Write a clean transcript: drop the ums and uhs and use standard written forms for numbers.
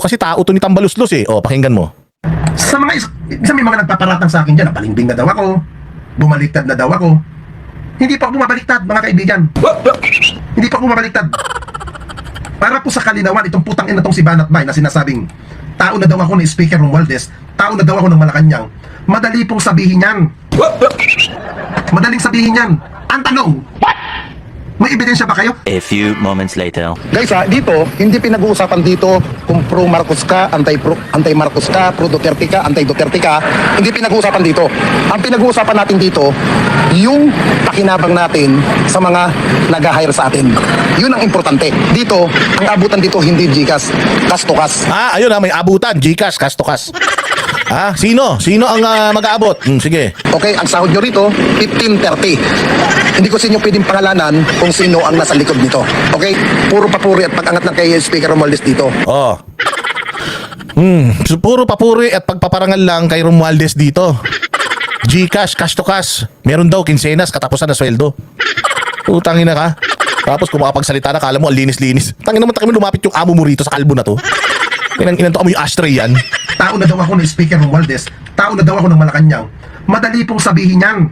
Kasi tao to ni Tambaluslos eh. O, pakinggan mo. Sa mga isa may mga nagpaparatang sa akin dyan na palimbing na daw ako, bumaliktad na daw ako. Hindi pa ako bumabaliktad, mga kaibigan. Hindi pa ako bumabaliktad. Para po sa kalinawan, itong putang ina tong si Banat Bay na sinasabing tao na daw ako ni Speaker Romualdez, tao na daw ako ng Malacanang. Madali pong sabihin yan. Madaling sabihin yan. Ang tanong, may ebidensya ba kayo? A few moments later. Guys dito, hindi pinag-uusapan dito kung pro Marcos ka, anti Marcos ka, pro Duterte ka, anti Duterte ka. Hindi pinag-uusapan dito. Ang pinag-uusapan natin dito, yung pakinabang natin sa mga nag-hire sa atin. Yun ang importante. Dito, ang abutan dito hindi GCash, cash to cash. Ayun may abutan. Gcash, cash to cash. Sino? Sino ang mag-aabot? Sige. Okay, ang sahod nyo rito, 15.30. Hindi ko sa inyo pwedeng pangalanan kung sino ang nasa likod nito. Okay? Puro papuri at pag-angat ng kay Speaker Romualdez dito. Oh. So, puro papuri at pagpaparangal lang kay Romualdez dito. Gcash, cash to cash. Meron daw kinsenas katapusan na sweldo. Utangin na ka. Tapos kung makapagsalita na, kala mo ang linis-linis. Tangin naman lumapit yung amo mo rito sa kalbo na to. Inanto mo yung ashtray yan. Tao na daw ako ni Speaker Romualdez, tao na daw ako ng Malacanang. Madali pong sabihin yan.